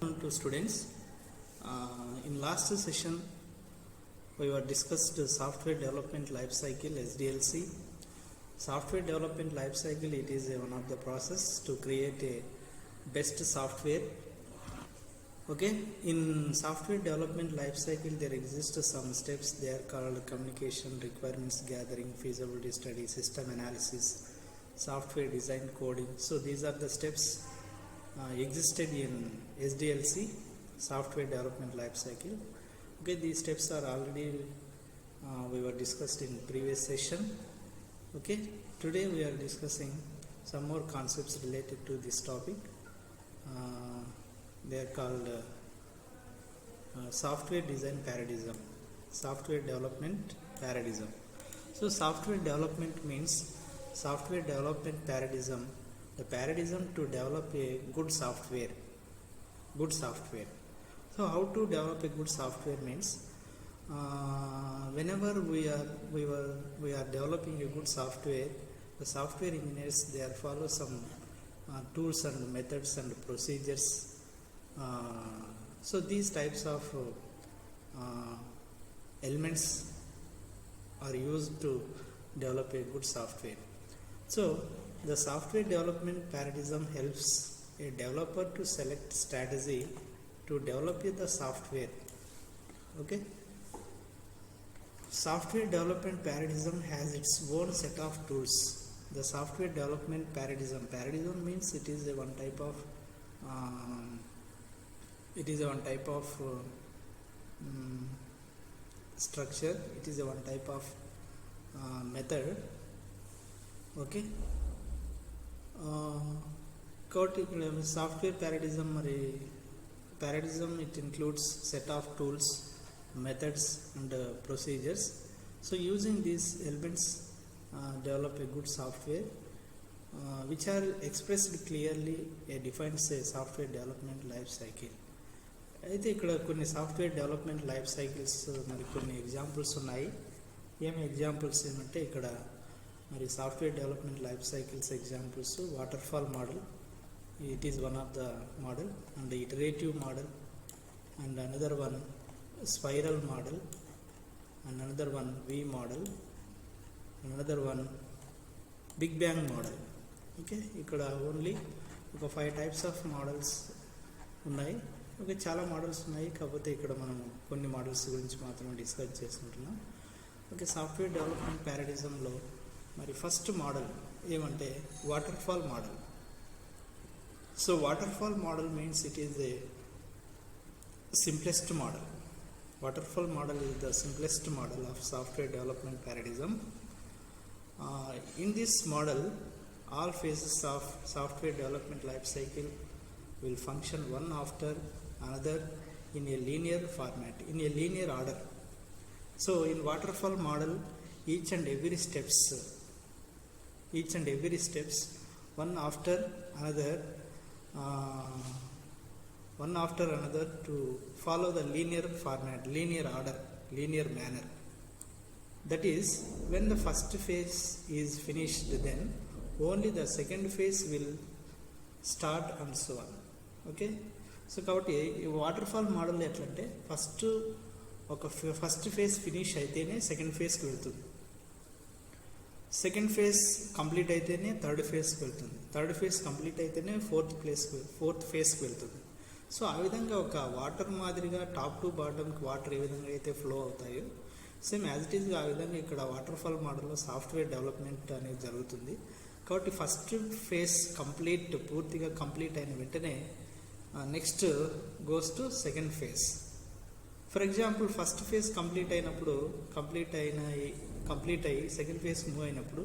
To students, in last session we were discussed software development life cycle SDLC. Software development life cycle, it is one of the process to create a best software. Okay, in software development life cycle there exist some steps. They are called communication, requirements gathering, feasibility study, system analysis, software design, coding. So these are the steps existed in SDLC, software development life cycle. Okay, these steps are already we were discussed in previous session. Okay, today we are discussing some more concepts related to this topic. They are called software design paradigm, software development paradigm. So software development means software development paradigm, the paradigm to develop a good software. So how to develop a good software means whenever we are developing a good software, the software engineers, they follow some tools and methods and procedures. So these types of elements are used to develop a good software. So the software development paradigm helps a developer to select strategy to develop the software. Okay, software development paradigm has its own set of tools. The software development paradigm means it is a one type of structure. It is a one type of method. Okay, software paradigm it includes set of tools, methods and procedures. So using these elements develop a good software which are expressed clearly defines a software development life cycle. అయితే ఇక్కడ కొన్ని software development life cycles మరి కొన్ని examples ఉన్నాయి. ఏమి examples ఏమంటే ఇక్కడ మరి software development life cycles examples waterfall model, it is one of the model, and the iterative model, and another one spiral model, and another one V model, another one Big Bang model. Okay, ఇక్కడ only ఒక 5 types of models ఉన్నాయి. Okay, చాలా models ఉన్నాయి, కాకపోతే ఇక్కడ మనం కొన్ని models గురించి మాత్రమే డిస్కస్ చేసుకుంటున్నాం. ఓకే, సాఫ్ట్వేర్ డెవలప్మెంట్ పారాడిజంలో మరి ఫస్ట్ మోడల్ ఏమంటే waterfall model. So waterfall model means it is the simplest model. Waterfall model is the simplest model of software development paradigm. In this model, all phases of software development life cycle will function one after another in a linear format, in a linear order. So in waterfall model, each and every steps one after another to follow the linear format, linear order, linear manner. That is, when the first phase is finished, then only the second phase will start and so on. Okay, so కాబట్టి ఈ waterfall model ఎట్లంటే first phase finish అయితేనే second ఫేజ్కి వెళ్తుంది, second phase complete అయితేనే third ఫేజ్కి వెళ్తుంది, third phase complete అయితేనే fourth ఫేజ్కి వెళ్తుంది. So ఆ విధంగా ఒక వాటర్ మాదిరిగా టాప్ టు బాటమ్కి వాటర్ ఏ విధంగా అయితే ఫ్లో అవుతాయో సేమ్ యాజ్ ఇట్ ఈస్గా ఆ విధంగా ఇక్కడ వాటర్ఫాల్ మోడల్లో సాఫ్ట్వేర్ డెవలప్మెంట్ అనేది జరుగుతుంది. కాబట్టి ఫస్ట్ ఫేజ్ పూర్తిగా కంప్లీట్ అయిన వెంటనే next goes to second phase. For example first phase complete అయ్యి సెకండ్ ఫేజ్ మూవ్ అయినప్పుడు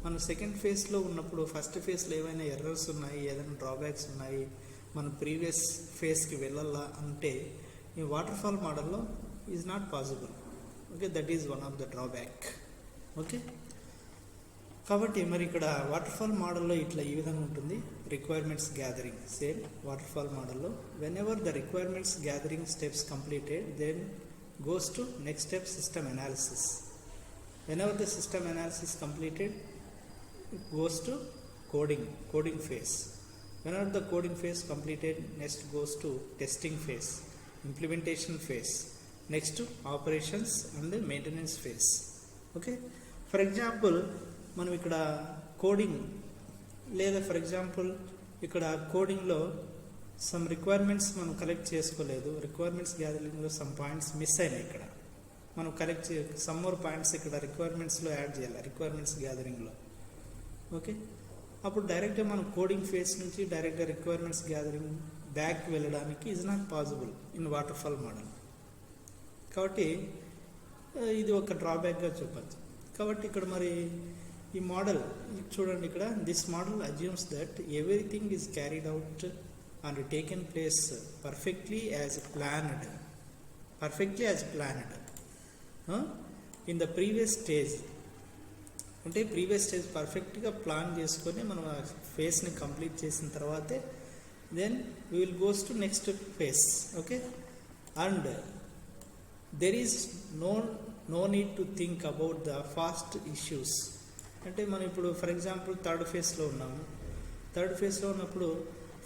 మనం సెకండ్ ఫేజ్లో ఉన్నప్పుడు ఫస్ట్ ఫేజ్లో ఏమైనా ఎర్రర్స్ ఉన్నాయి, ఏదైనా డ్రాబ్యాక్స్ ఉన్నాయి, మనం ప్రీవియస్ ఫేజ్కి వెళ్ళాలా అంటే ఈ వాటర్ఫాల్ మోడల్లో is not possible. Okay, that is one of the drawback. Okay, కాబట్టి మరి ఇక్కడ వాటర్ఫాల్ మోడల్లో ఇట్లా ఈ విధంగా ఉంటుంది. రిక్వైర్మెంట్స్ గ్యాదరింగ్ సేమ్ వాటర్ఫాల్ మోడల్లో whenever the requirements gathering steps completed then goes to next step, system analysis. Whenever the system analysis completed, it goes to coding phase. Whenever the coding phase completed, next goes to testing phase, implementation phase, next to operations and maintenance phase. Okay, for example మనం ఇక్కడ coding లేదా for example ఇక్కడ కోడింగ్లో some requirements మనం collect చేసుకోలేదు, requirements గ్యాదరింగ్లో some points miss అయినాయి. ఇక్కడ మనం collect some more points ఇక్కడ రిక్వైర్మెంట్స్లో యాడ్ చేయాలి, రిక్వైర్మెంట్స్ గ్యాదరింగ్లో. ఓకే, అప్పుడు డైరెక్ట్గా మనం కోడింగ్ ఫేస్ నుంచి డైరెక్ట్గా రిక్వైర్మెంట్స్ గ్యాదరింగ్ బ్యాక్ వెళ్ళడానికి is not possible in waterfall model. కాబట్టి ఇది ఒక డ్రాబ్యాక్గా చెప్పచ్చు. కాబట్టి ఇక్కడ మరి ఈ మోడల్ చూడండి, ఇక్కడ this model assumes that everything is carried out and taken place perfectly as planned in the previous stage. అంటే ప్రీవియస్ స్టేజ్ పర్ఫెక్ట్గా ప్లాన్ చేసుకొని మనం ఆ ఫేస్ని కంప్లీట్ చేసిన తర్వాతే then we will goes to next phase. Okay, and there is no need to think about the fast issues. అంటే మనం ఇప్పుడు ఫర్ ఎగ్జాంపుల్ థర్డ్ ఫేజ్లో ఉన్నాము. థర్డ్ ఫేజ్లో ఉన్నప్పుడు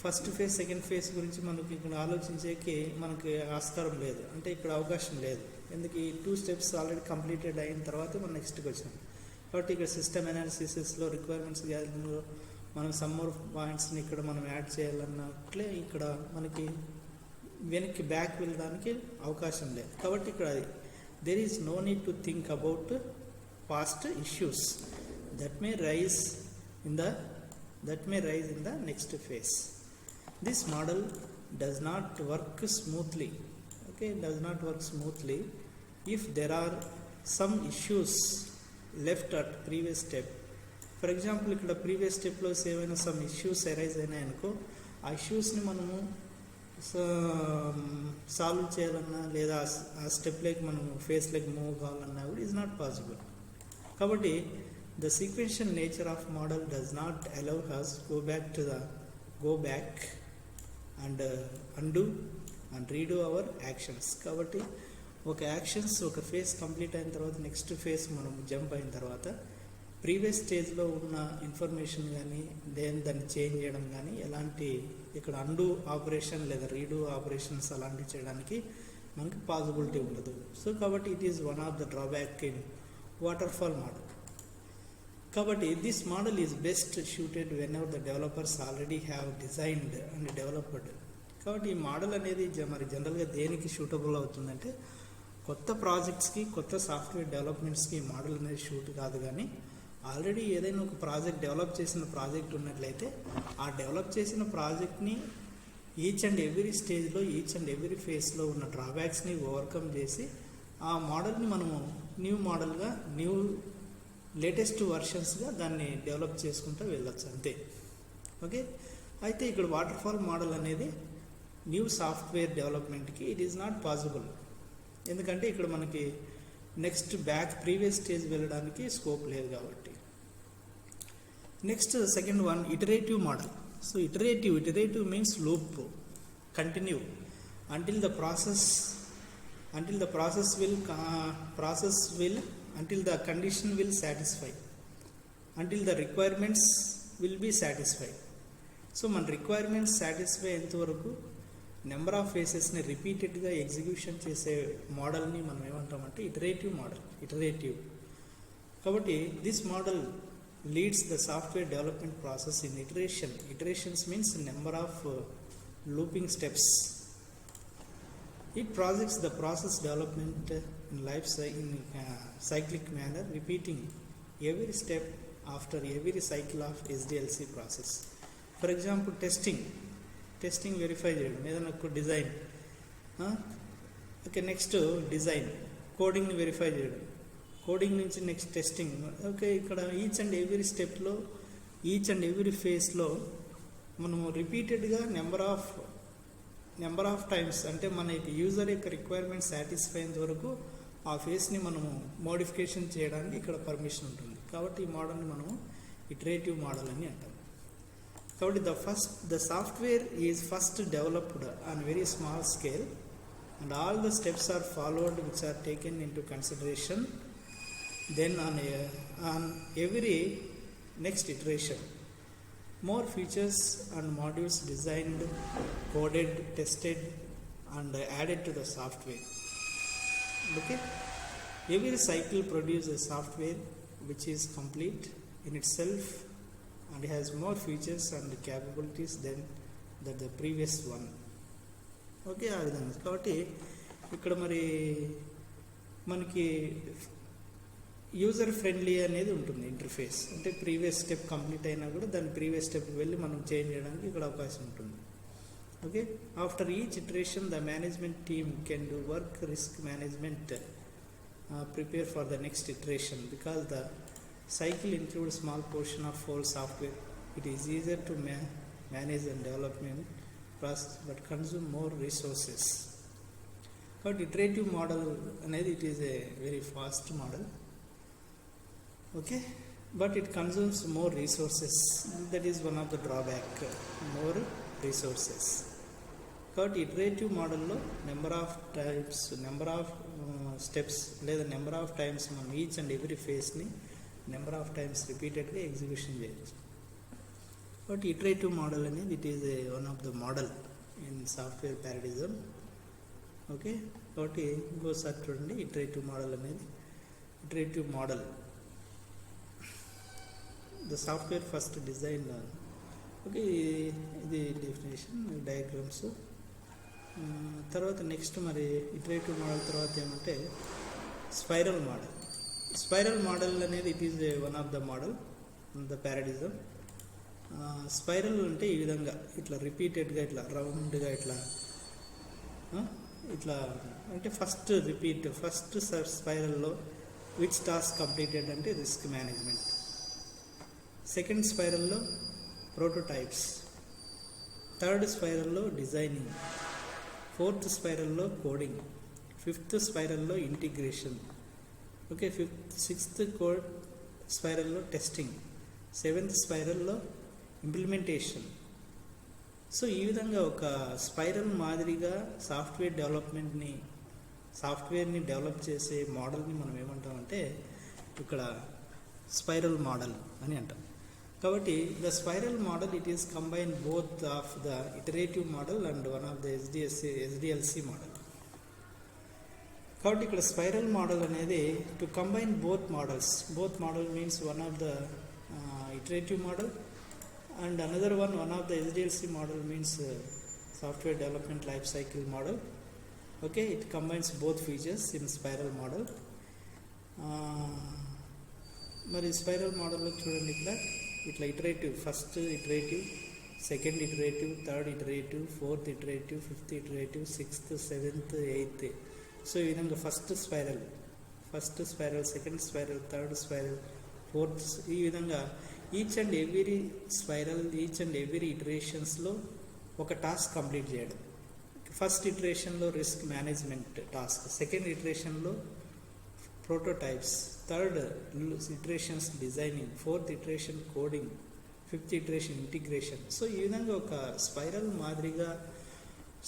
ఫస్ట్ ఫేజ్ సెకండ్ ఫేజ్ గురించి మనకి ఇక్కడ ఆలోచించేకి మనకి ఆస్కారం లేదు, అంటే ఇక్కడ అవకాశం లేదు. ఎందుకు ఈ 2 స్టెప్స్ ఆల్రెడీ కంప్లీటెడ్ అయిన తర్వాత మనం నెక్స్ట్కి వచ్చినాం. కాబట్టి ఇక్కడ సిస్టమ్ అనాలిసిస్లో రిక్వైర్మెంట్స్ గ్యాదరింగ్లో మనం సమ్ మోర్ పాయింట్స్ని ఇక్కడ మనం యాడ్ చేయాలన్నట్లే ఇక్కడ మనకి వెనక్కి బ్యాక్ వెళ్ళడానికి అవకాశం లేదు. కాబట్టి ఇక్కడ there is no need to think about past issues that may rise in the next phase. This model does not work smoothly. Okay, does not work smoothly if there are some issues left at previous step. For example, ఇక్కడ previous స్టెప్లో ఏమైనా some issues arise అయినాయనుకో, ఆ ఇష్యూస్ని మనము solve చేయాలన్నా లేదా ఆ స్టెప్లోకి మనం ఫేస్లోకి move కావాలన్నా కూడా ఈజ్ నాట్ పాసిబుల్. కాబట్టి the sequential nature of model does not allow has go back and undo and redo hour actions. కాబట్టి ఒక యాక్షన్స్ ఒక ఫేజ్ కంప్లీట్ అయిన తర్వాత నెక్స్ట్ ఫేజ్ మనం జంప్ అయిన తర్వాత ప్రీవియస్ స్టేజ్లో ఉన్న ఇన్ఫర్మేషన్ కానీ దాన్ని చేంజ్ చేయడం కానీ ఎలాంటి ఇక్కడ అండూ ఆపరేషన్ లేదా రీడూ ఆపరేషన్స్ అలాంటివి చేయడానికి మనకి పాసిబిలిటీ ఉండదు. సో కాబట్టి it is one of the drawback in waterfall model. కాబట్టి this model is best suited whenever the developers already have designed and developed. కాబట్టి ఈ మోడల్ అనేది మరి జనరల్గా దేనికి షూటబుల్ అవుతుందంటే కొత్త ప్రాజెక్ట్స్కి కొత్త సాఫ్ట్వేర్ డెవలప్మెంట్స్కి ఈ మోడల్ అనేది షూట్ కాదు. కానీ ఆల్రెడీ ఏదైనా ఒక ప్రాజెక్ట్ డెవలప్ చేసిన ప్రాజెక్ట్ ఉన్నట్లయితే ఆ డెవలప్ చేసిన ప్రాజెక్ట్ని ఈచ్ అండ్ ఎవ్రీ స్టేజ్లో ఈచ్ అండ్ ఎవ్రీ ఫేస్లో ఉన్న డ్రాబ్యాక్స్ని ఓవర్కమ్ చేసి ఆ మోడల్ని మనము న్యూ మోడల్గా లేటెస్ట్ వర్షన్స్గా దాన్ని డెవలప్ చేసుకుంటూ వెళ్ళొచ్చు అంతే. ఓకే, అయితే ఇక్కడ వాటర్ ఫాల్ మోడల్ అనేది న్యూ సాఫ్ట్వేర్ డెవలప్మెంట్కి ఇట్ ఈస్ నాట్ పాసిబుల్. ఎందుకంటే ఇక్కడ మనకి నెక్స్ట్ ప్రీవియస్ స్టేజ్ వెళ్ళడానికి స్కోప్ లేదు కాబట్టి. Next second one iterative model. So iterative means loop, continue until the condition will satisfy, until the requirements will be satisfied. So మన requirements satisfy అయ్యేంతవరకు number of ఫేసెస్ని రిపీటెడ్గా execution చేసే మోడల్ని మనం ఏమంటామంటే iterative model. కాబట్టి this model leads the software development process in iterations means number of looping steps. It projects the process development in cyclic manner, repeating every step after every cycle of SDLC process. For example, testing verify చేయడం ఏదైనా ఒక design. Okay, next design కోడింగ్ని verify చేయడం, coding నుంచి next testing. Okay, ఇక్కడ each and every స్టెప్లో each and every ఫేస్లో మనము రిపీటెడ్గా నెంబర్ ఆఫ్ టైమ్స్, అంటే మన యూజర్ యొక్క రిక్వైర్మెంట్ సాటిస్ఫై అయ్యేంత వరకు ఆ ఫేస్ని మనము మోడిఫికేషన్ చేయడానికి ఇక్కడ పర్మిషన్ ఉంటుంది. కాబట్టి ఈ మోడల్ని మనము ఇటరేటివ్ మోడల్ అని అంటాం. కాబట్టి the software is first developed on very small scale and all the steps are followed which are taken into consideration. Then on every next iteration more features and modules designed, coded, tested and added to the software. Okay, every cycle produces a software which is complete in itself and has more features and capabilities than the previous one. Okay, ఆ విధంగా. కాబట్టి ఇక్కడ మరి మనకి user friendly అనేది ఉంటుంది interface. అంటే previous step complete అయినా కూడా దాని ప్రీవియస్ స్టెప్కి వెళ్ళి మనం చేంజ్ చేయడానికి ఇక్కడ అవకాశం ఉంటుంది. Okay, after each iteration the management team can do work risk management, prepare for the next iteration. Because the cycle includes small portion of whole software, it is easier to manage and development process but consume more resources. But iterative model అనేది it is a very fast model. Okay, but it consumes more resources. That is one of the drawback, more resources. కాబట్టి iterative మోడల్లో number of times, number of steps లేదా number of times మనం each and every ఫేస్ని number of times రిపీటెడ్గా execution చేయొచ్చు. కాబట్టి iterative model అనేది it is one of the model in software paradigm. Okay, కాబట్టి ఇంకోసారి చూడండి, ఇటరేటివ్ మోడల్ అనేది iterative model the software first design. Okay, ఇది డెఫినేషన్ డయాగ్రామ్స్. తర్వాత నెక్స్ట్ మరి ఇటరేటివ్ మోడల్ తర్వాత ఏమంటే స్పైరల్ మోడల్. స్పైరల్ మోడల్ అనేది it is one of the model the paradigm. Spiral అంటే ఈ విధంగా ఇట్లా రిపీటెడ్గా ఇట్లా రౌండ్గా ఇట్లా ఇట్లా అంటే ఫస్ట్ రిపీట్, ఫస్ట్ స్పైరల్లో విచ్ టాస్క్ కంప్లీటెడ్ అంటే రిస్క్ మేనేజ్మెంట్, సెకండ్ స్పైరల్లో ప్రోటోటైప్స్, థర్డ్ స్పైరల్లో డిజైనింగ్, ఫోర్త్ స్పైరల్లో కోడింగ్, ఫిఫ్త్ స్పైరల్లో ఇంటిగ్రేషన్, ఓకే, సిక్స్త్ స్పైరల్లో టెస్టింగ్, సెవెంత్ స్పైరల్లో ఇంప్లిమెంటేషన్. సో ఈ విధంగా ఒక స్పైరల్ మాదిరిగా సాఫ్ట్వేర్ని డెవలప్ చేసే మోడల్ని మనం ఏమంటామంటే ఇక్కడ స్పైరల్ మోడల్ అని అంటాం. కాబట్టి the spiral model it is combine both of the iterative model and one of the SDLC model. కాబట్టి ఇక్కడ స్పైరల్ మోడల్ అనేది to combine both model means one of the iterative model and another one of the SDLC model means software development life cycle model. Okay, it combines both features in spiral model. మరి spiral మోడల్లో చూడండి ఇక్కడ ఇట్లా iterative, first iterative, second iterative, third iterative, fourth iterative, fifth iterative, sixth, seventh, eighth. So ఈ విధంగా first spiral, second spiral, third spiral, fourth, ఈ విధంగా each and every spiral, each and every ఇటరేషన్స్లో ఒక టాస్క్ కంప్లీట్ చేయడం. First ఇటరేషన్లో risk management task, second ఇటరేషన్లో prototypes, third iterations designing, fourth iteration coding, fifth iteration integration. So ఈ విధంగా ఒక స్పైరల్ మాదిరిగా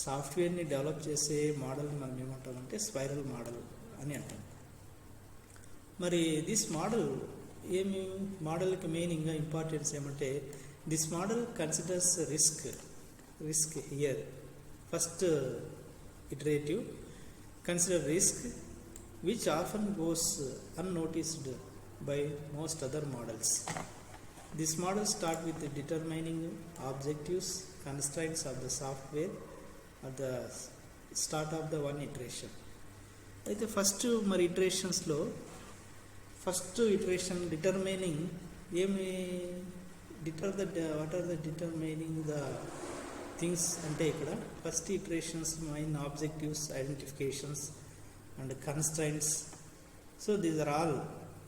సాఫ్ట్వేర్ని డెవలప్ చేసే మోడల్ని మనం ఏమంటామంటే స్పైరల్ మోడల్ అని అంటాం. మరి దిస్ మోడల్ ఏమి మోడల్కి మెయిన్గా ఇంపార్టెన్స్ ఏమంటే this model considers risk here. First iterative consider risk which often goes unnoticed by most other models. This model starts with determining objectives, constraints of the software at the start of the one iteration. అయితే first మరి ఇటరేషన్స్లో first iteration determining ఏమి what are the determining the things అంటే ఇక్కడ first iterations main objectives, identifications and constraints. So these are all.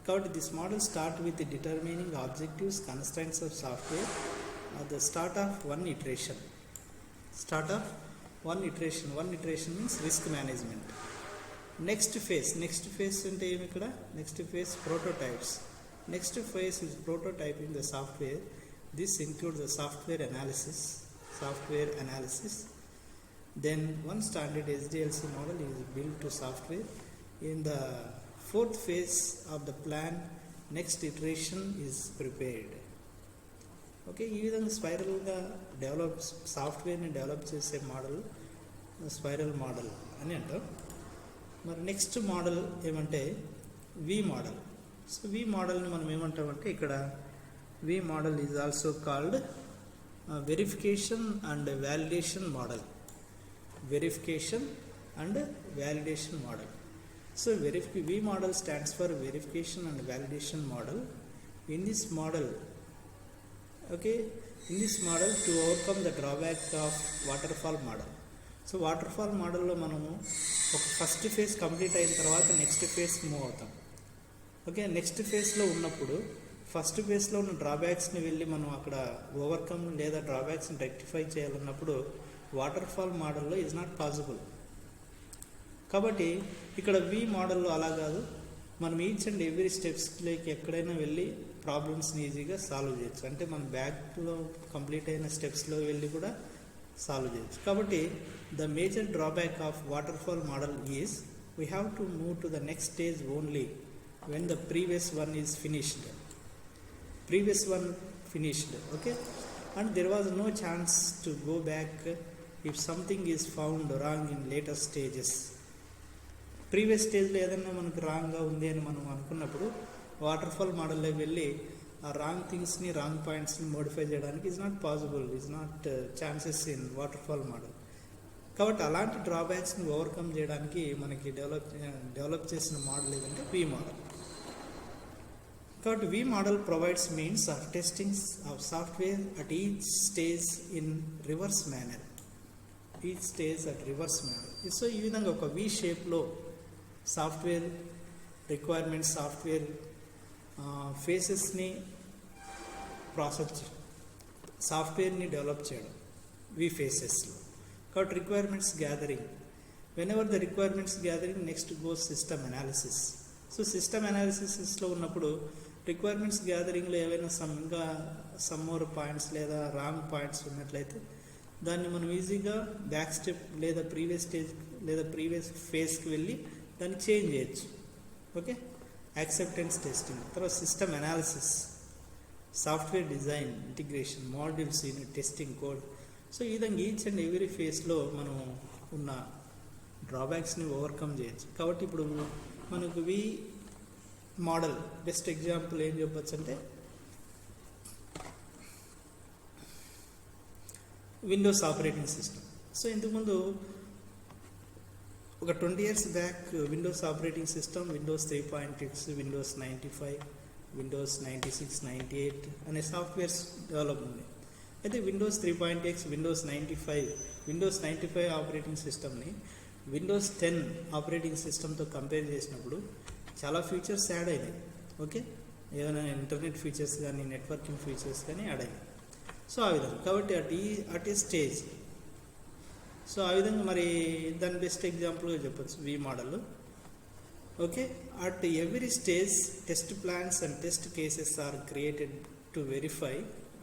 కాబట్టి this model start with determining objectives, constraints of software at the start of one iteration. One iteration means risk management. Next phase అంటే ఏమి ఇక్కడ next phase prototypes. Next phase is prototyping the software. This includes the software analysis. Then one standard SDLC model is built to software. In the fourth phase of the plan, next iteration is prepared. Okay, ఈ విధంగా స్పైరల్గా సాఫ్ట్వేర్ని develop చేసే model spiral model అని అంటాం. మరి next model ఏమంటే వి model. So we మోడల్ని మనం ఏమంటామంటే ఇక్కడ V model is also called verification and validation model. Verification and validation model. So V model stands for verification and validation model. In this model, to overcome the drawback of waterfall model. So waterfall model లో మనము ఒక first phase complete అయిన తర్వాత next phase move అవుతాం. Okay, next ఫేజ్లో ఉన్నప్పుడు first ఫేజ్లో ఉన్న డ్రాబ్యాక్స్ని వెళ్ళి మనం అక్కడ ఓవర్కమ్ లేదా డ్రాబ్యాక్స్ని రెక్టిఫై చేయాలన్నప్పుడు వాటర్ఫాల్ మోడల్లో ఈజ్ నాట్ పాసిబుల్. కాబట్టి ఇక్కడ వి మోడల్లో అలా కాదు, మనం ఈచ్ అండ్ ఎవ్రీ స్టెప్స్లోకి ఎక్కడైనా వెళ్ళి ప్రాబ్లమ్స్ని ఈజీగా సాల్వ్ చేయొచ్చు. అంటే మన బ్యాక్లో కంప్లీట్ అయిన స్టెప్స్లో వెళ్ళి కూడా సాల్వ్ చేయొచ్చు. కాబట్టి the major drawback of waterfall model is we have to move to the next stage only when the previous one is finished. Okay, and there was no chance to go back if something is found wrong in later stages. Previous స్టేజ్లో ఏదైనా మనకు రాంగ్గా ఉంది అని మనం అనుకున్నప్పుడు waterfall మోడల్లో వెళ్ళి ఆ రాంగ్ థింగ్స్ని రాంగ్ పాయింట్స్ని మోడిఫై చేయడానికి is not possible, is not chances in waterfall model. కాబట్టి అలాంటి డ్రాబ్యాక్స్ని ఓవర్కమ్ చేయడానికి మనకి డెవలప్ చేసిన మోడల్ ఏదంటే వి మోడల్. కాబట్టి V model provides means of testing of software at each stage in reverse manner. So ఈ విధంగా ఒక వి షేప్లో సాఫ్ట్వేర్ రిక్వైర్మెంట్స్, సాఫ్ట్వేర్ ఫేసెస్ని సాఫ్ట్వేర్ని డెవలప్ చేయడం వి ఫేసెస్లో. కాబట్టి requirements gathering, whenever the requirements gathering next goes system analysis. So system అనాలిసిస్లో ఉన్నప్పుడు రిక్వైర్మెంట్స్ గ్యాదరింగ్లో ఏవైనా సమ్ మోర్ పాయింట్స్ లేదా రాంగ్ పాయింట్స్ ఉన్నట్లయితే దాన్ని మనం ఈజీగా బ్యాక్ స్టెప్ లేదా ప్రీవియస్ స్టేజ్ లేదా ప్రీవియస్ ఫేజ్కి వెళ్ళి దాన్ని చేంజ్ చేయొచ్చు. ఓకే, యాక్సెప్టెన్స్ టెస్టింగ్, తర్వాత system analysis, software design, integration, modules, unit testing, code. So ఈ విధంగా ఈచ్ అండ్ ఎవ్రీ ఫేజ్లో మనం ఉన్న డ్రాబ్యాక్స్ని ఓవర్కమ్ చేయొచ్చు. కాబట్టి ఇప్పుడు మనకు వి మోడల్ బెస్ట్ ఎగ్జాంపుల్ ఏం చెప్పచ్చు అంటే విండోస్ ఆపరేటింగ్ సిస్టమ్. సో ఇంతకుముందు ఒక 20 years back Windows operating system Windows 3.x, Windows 95, Windows 96, 98 అనే సాఫ్ట్వేర్స్ డెవలప్ ఉంది. అయితే విండోస్ 3.x, విండోస్ 95 ఆపరేటింగ్ సిస్టమ్ని విండోస్ 10 ఆపరేటింగ్ సిస్టమ్తో కంపేర్ చేసినప్పుడు చాలా ఫీచర్స్ యాడ్ అయినాయి. ఓకే, ఏదైనా ఇంటర్నెట్ ఫీచర్స్ కానీ నెట్వర్కింగ్ ఫీచర్స్ కానీ యాడ్ అయినాయి. సో ఆ విధంగా కాబట్టి అట్ ఈ స్టేజ్. సో ఆ విధంగా మరి దాని బెస్ట్ ఎగ్జాంపుల్గా చెప్పచ్చు V model. Okay, at every stage test plans and test cases are created to verify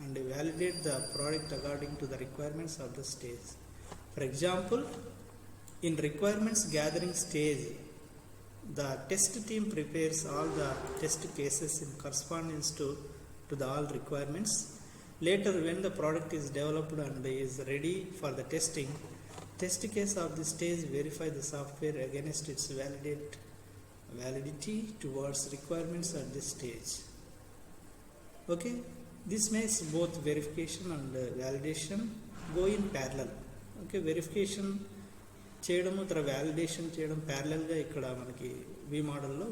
and validate the product according to the requirements of the stage. For example, in requirements gathering stage the test team prepares all the test cases in correspondence to the all requirements. Later, when the product is developed and is ready for the testing, test case of the stage verify the software against its validity towards requirements at this stage. Okay, this makes both verification and validation go in parallel. Okay, verification చేయడము తర్వాత validation చేయడం ప్యారలల్గా ఇక్కడ మనకి వి మోడల్లో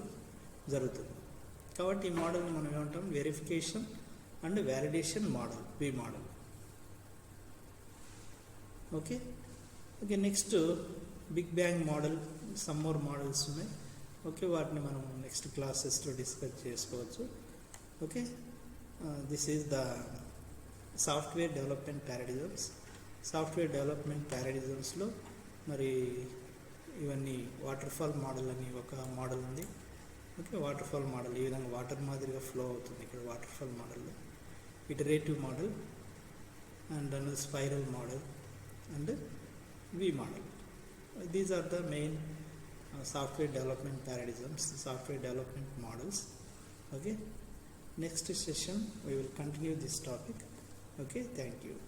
జరుగుతుంది. కాబట్టి ఈ మోడల్ని మనం ఏమంటాం verification and validation model, V model. Okay, next big bang model, some more models ఉన్నాయి. ఓకే, వాటిని మనం నెక్స్ట్ క్లాసెస్లో డిస్కస్ చేసుకోవచ్చు. Okay, this is the software development paradigms. Software development ప్యారడిజమ్స్లో మరి ఇవన్నీ వాటర్ఫాల్ మోడల్ అని ఒక మోడల్ ఉంది. ఓకే, వాటర్ఫాల్ మోడల్ ఈ విధంగా వాటర్ మాదిరిగా ఫ్లో అవుతుంది ఇక్కడ వాటర్ఫాల్ మోడల్లో. Iterative model and spiral model and V model. These are the main software development paradigms, software development models. Okay, next session we will continue this topic. Okay, thank you.